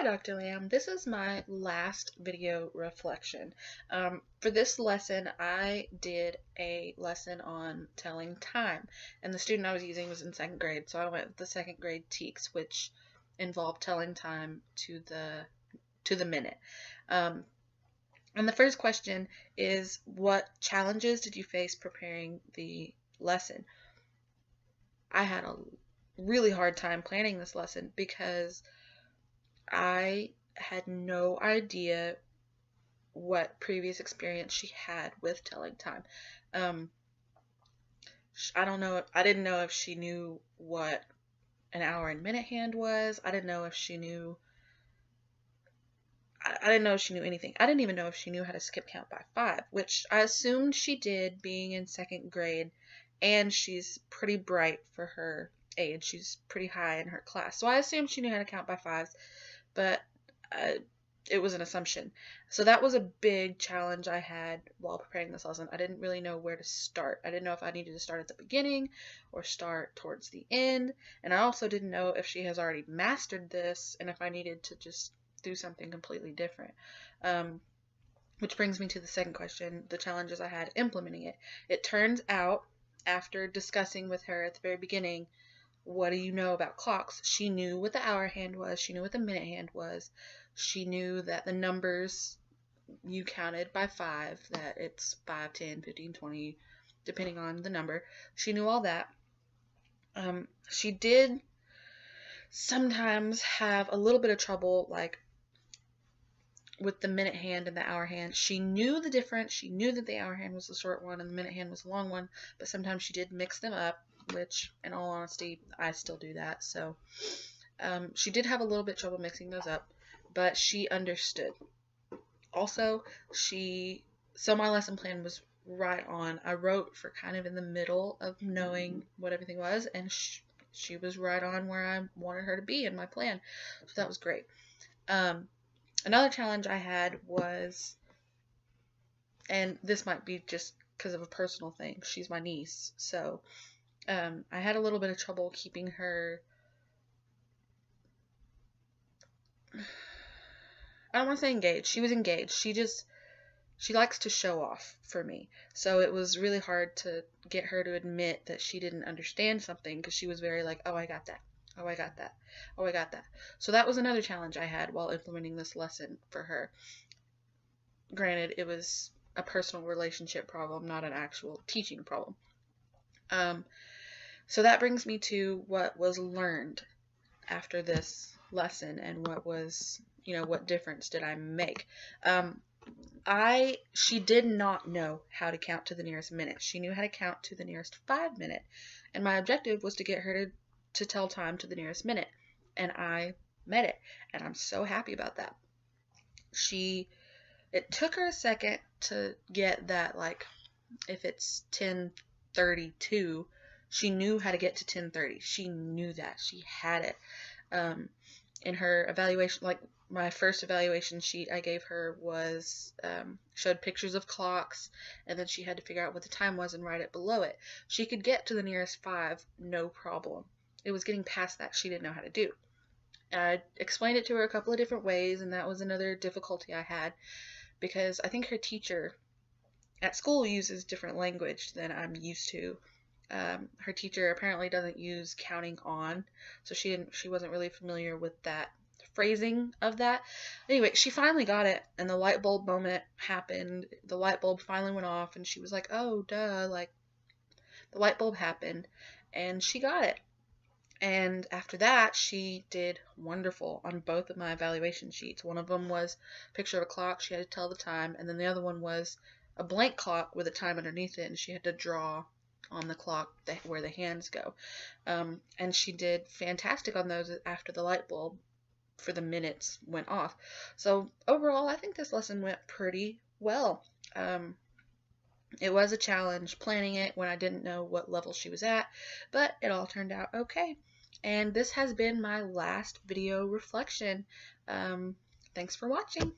Dr. Lamb. This is my last video reflection. For this lesson, I did a lesson on telling time, and the student I was using was in second grade, so I went with the second grade TEKS, which involved telling time to the minute. And the first question is, what challenges did you face preparing the lesson? I had a really hard time planning this lesson because I had no idea what previous experience she had with telling time. I don't know. I didn't know if she knew what an hour and minute hand was. I didn't know if she knew. I didn't know if she knew anything. I didn't even know if she knew how to skip count by 5, which I assumed she did, being in second grade, and she's pretty bright for her age. She's pretty high in her class, so I assumed she knew how to count by 5s. But it was an assumption. So that was a big challenge I had while preparing this lesson. I didn't really know where to start. I didn't know if I needed to start at the beginning or start towards the end. And I also didn't know if she has already mastered this and if I needed to just do something completely different. Which brings me to the second question, the challenges I had implementing it. It turns out, after discussing with her at the very beginning, what do you know about clocks? She knew what the hour hand was. She knew what the minute hand was. She knew that the numbers you counted by 5, that it's 5, 10, 15, 20, depending on the number. She knew all that. She did sometimes have a little bit of trouble, like with the minute hand and the hour hand. She knew the difference. She knew that the hour hand was the short one and the minute hand was the long one, but sometimes she did mix them up, which, in all honesty, I still do that. So she did have a little bit trouble mixing those up, but she understood. Also, so my lesson plan was right on. I wrote for kind of in the middle of knowing what everything was, and she was right on where I wanted her to be in my plan. So that was great. Another challenge I had was, and this might be just because of a personal thing, she's my niece, so I had a little bit of trouble keeping her, I don't want to say engaged. She was engaged. She likes to show off for me. So it was really hard to get her to admit that she didn't understand something, because she was very like, oh, I got that. Oh, I got that. Oh, I got that. So that was another challenge I had while implementing this lesson for her. Granted, it was a personal relationship problem, not an actual teaching problem. So that brings me to what was learned after this lesson and what was, what difference did I make? She did not know how to count to the nearest minute. She knew how to count to the nearest 5 minute, and my objective was to get her to tell time to the nearest minute, and I met it, and I'm so happy about that. It took her a second to get that, like, if it's 10:32, she knew how to get to 10:30. She knew that. She had it. In her evaluation, like my first evaluation sheet I gave her was showed pictures of clocks, and then she had to figure out what the time was and write it below it. She could get to the nearest 5, no problem. It was getting past that she didn't know how to do. I explained it to her a couple of different ways, and that was another difficulty I had, because I think her teacher at school uses different language than I'm used to. Her teacher apparently doesn't use counting on, so she wasn't really familiar with that phrasing of that. Anyway, she finally got it, and the light bulb moment happened. The light bulb finally went off, and she was like, oh, duh, like, the light bulb happened, and she got it. And after that, she did wonderful on both of my evaluation sheets. One of them was a picture of a clock. She had to tell the time, and then the other one was a blank clock with a time underneath it, and she had to draw on the clock where the hands go. And she did fantastic on those after the light bulb for the minutes went off. So overall, I think this lesson went pretty well. It was a challenge planning it when I didn't know what level she was at, but it all turned out okay. And this has been my last video reflection. Thanks for watching.